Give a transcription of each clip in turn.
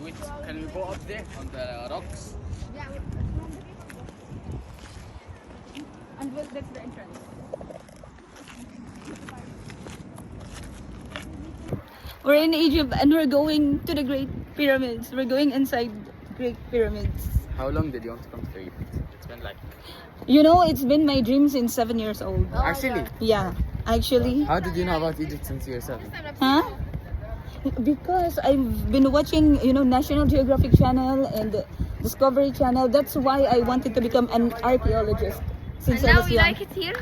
Wait, can we go up there on the rocks? Yeah, and that's the entrance. We're in Egypt and we're going to the Great Pyramids. We're going inside Great Pyramids. How long did you want to come to Egypt? It's been like... You know, it's been my dream since 7 years old. Actually? Yeah, actually. How did you know about Egypt since you were 7? Huh? Because I've been watching, you know, National Geographic Channel and Discovery Channel. That's why I wanted to become an archaeologist since I was young. Now you like it here?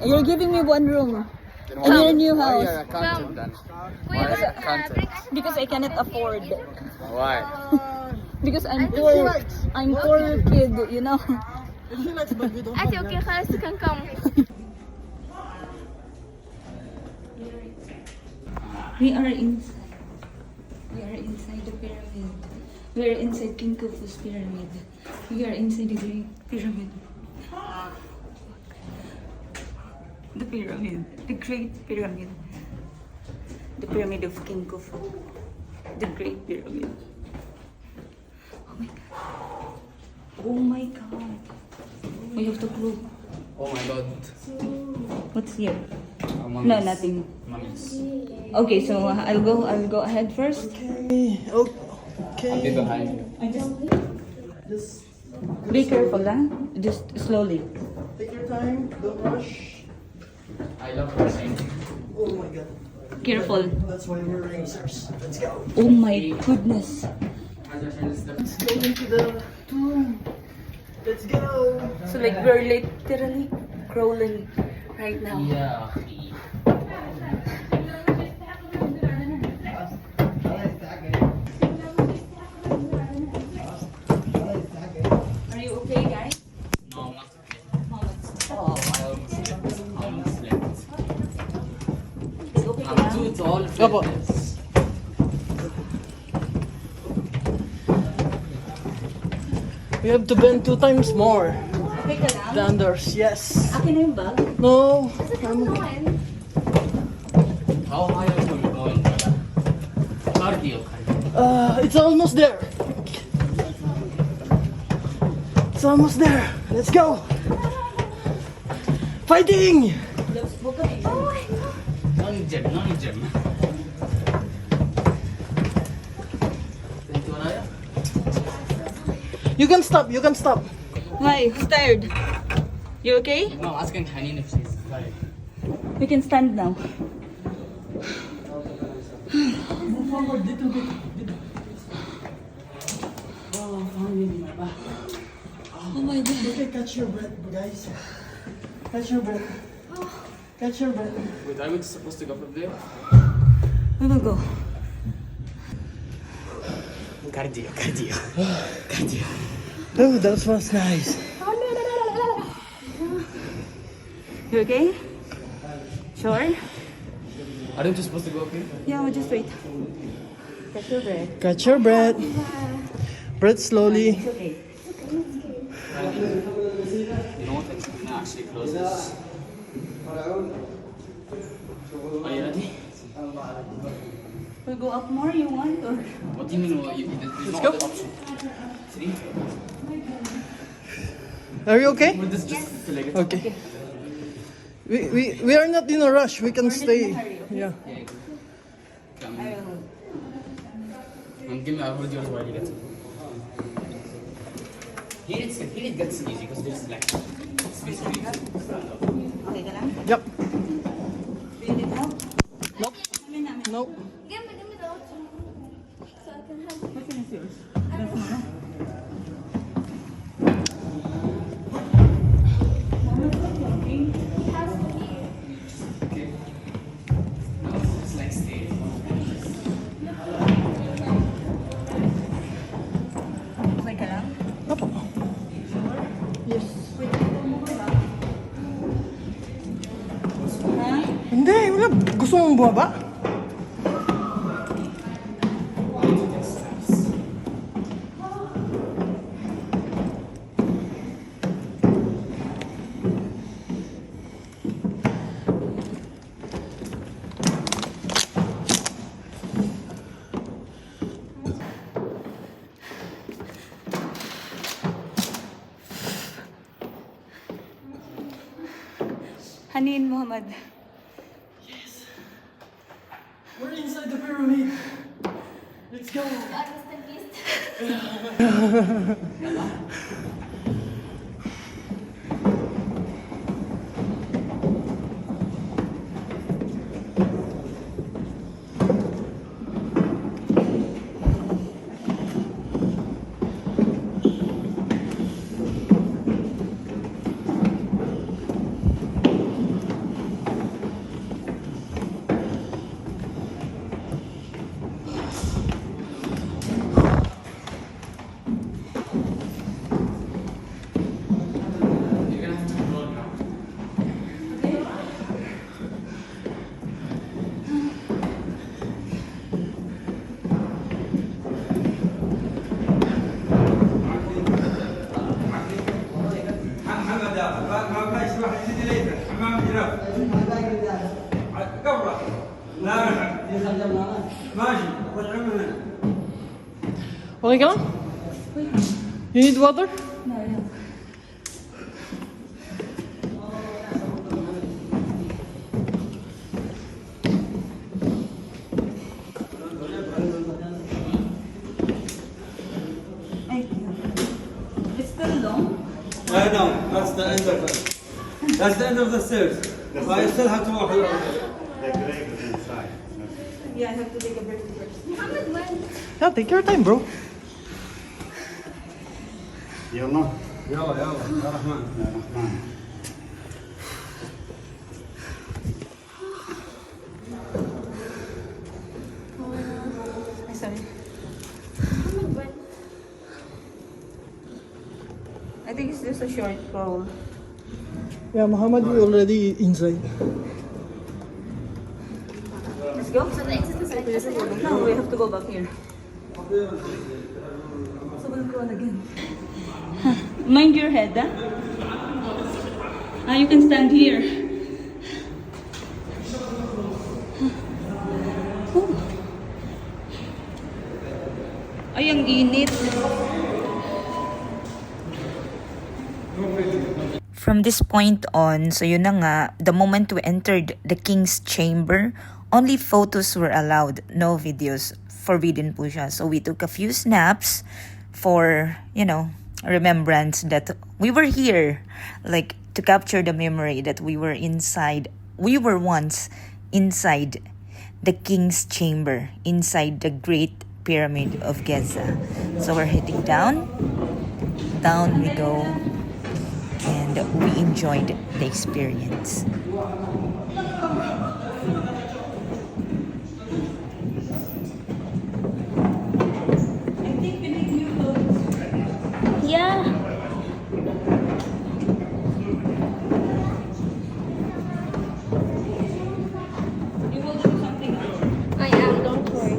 You're giving me one room Then in your new why house. you're accountant then? Why are you accountant? Because I cannot afford. Why? Because I'm poor. I'm poor kid, you know. Ate, okay, خلاص you can come. We are inside. We are inside the pyramid. We are inside King Khufu's pyramid. We are inside the Great Pyramid. The pyramid. The Great Pyramid. The pyramid of King Khufu. The Great Pyramid. Oh my god. Oh my god. We have to go. Oh my god. What's here? Mummies. No, nothing. Mummies. Okay, so I'll go ahead first. I'll be behind you. Just Be careful, huh? Just slowly. take your time, don't rush. I love the same thing. Oh my god. Careful. That's why we're racers. Let's go. Oh my goodness. Let's go into the tomb. Let's go. So like we're literally crawling right now. Yeah. Are you okay, guys? No, I'm not okay. Oh, I almost slept. It's okay I'm now. too tall for this. We have to bend 2 times more Okay ka lang? than others. Yes. Akin na yung bag. No. How high are we going, brother? Cardio. It's almost there. It's almost there. Let's go. Fighting. Non-gym, non-gym. You can stop. You can stop. Why? Who's tired? You okay? No, asking Hanin if she's tired. We can stand now. Move forward little bit. Oh, finally, my back. Oh my god. Okay, catch your breath, guys. Catch your breath. Catch your breath. Wait, are we supposed to go from there? We will go. Cardio, cardio. Cardio. Oh, that was nice. You okay? Sure? Aren't you supposed to go up here? Yeah, we'll just wait. Catch your breath. Catch your breath. Breathe slowly. It's okay. You know what? I'm gonna actually close this. Are you ready? We'll go up more, you want? Or? What do you mean? There's no go. other option. 3? Are you okay? Well, this just feel like it's Okay. We are not in a rush. We can stay. Yeah. Okay, come on. Give me, I'll hold yours while you get it. Here it gets easy because there's like space for you. Okay ka lang? Yep. Do you need help? Nope. Namin. Nope. Give me the other. So I can have What is yours? That's mine. Okay. Now it's like stay. Okay ka lang? Opo. Yes. Ha? Hindi, wala. Gusto mong bumaba? Anin, Muhammad? We're inside the pyramid. Let's go. Honest and beast. You're gonna have to roll now. محمد ما يسمح يزيد اليك حمام جراف قبره لا ماشي رجع من هنا Okay ka lang? You need water? No, yeah. It's still long. I know that's the end of it that's the end of the stairs but I still have to walk around. Yeah, I have to take a break first. Muhammad went. Yeah, take your time, bro. يلا يلا يا رحمن يا رحمن Ay, sorry. Muhammad went. I think it's just a short crawl. Yeah, Muhammad is already inside. Let's go. So the exit is like No, we have to go back here. So we'll crawl again. Mind your head, huh? You can stand here. Ay, ang init. From this point on, so yun na nga, the moment we entered the king's chamber, only photos were allowed, no videos. Forbidden po siya. So we took a few snaps for, remembrance that we were here. Like, to capture the memory that we were once inside the king's chamber, inside the Great Pyramid of Giza. So we're heading down. Down we go. And we enjoyed the experience. Yeah. You will do something else. I am, don't worry.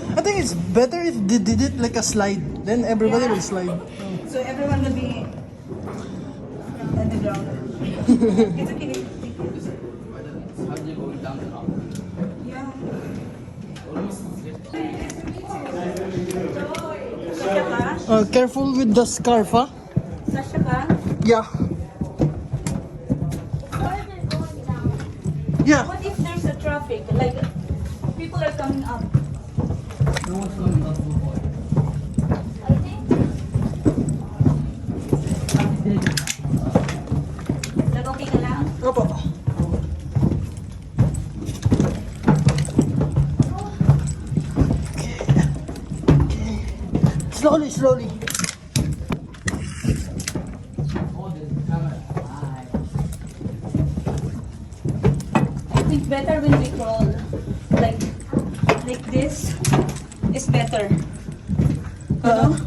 I think it's better if they did it like a slide. Then everybody will slide. So everyone will be on the ground. It's okay. How do you go down the rock? Yeah. Almost. Kaya ka? Careful with the scarf, huh? Sasha ka? Yeah. Why is it going down? Yeah. What if there's a traffic? Like, people are coming up. No one's coming up before. I think. Nag-okay ka lang? Opo. Slowly, slowly. Oh, there's a camera. Hi. I think better when we crawl. Like this is better.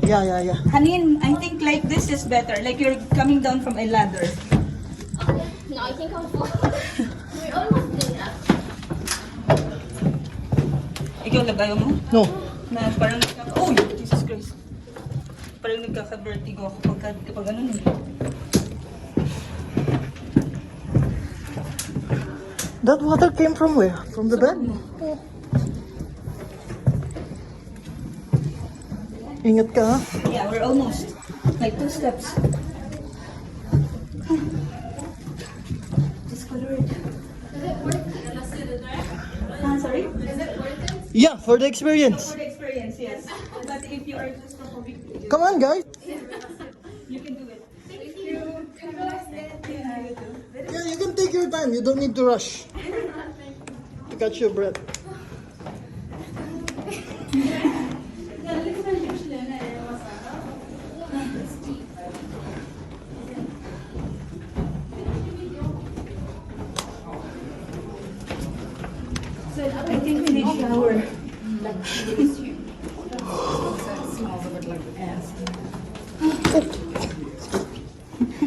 Yeah. Hanin, I think like this is better. Like you're coming down from a ladder. Okay. No, I think I'm full. We're almost there. Ikaw lagayo mo? No. Na parang oh, Jesus Christ. Parang nagkaka-vertigo ako kapag ano eh. That water came from where? From the bed? Ingat ka, ha? Yeah, we're almost. Like 2 steps. Just color it. Does it work? Sorry? Is it working? Yeah, for the experience. For the experience, yes. But if you are just from a big Come on, guys. you can do it. Thank you. Yeah, you can take your time. You don't need to rush. To catch your breath. I think we need shower.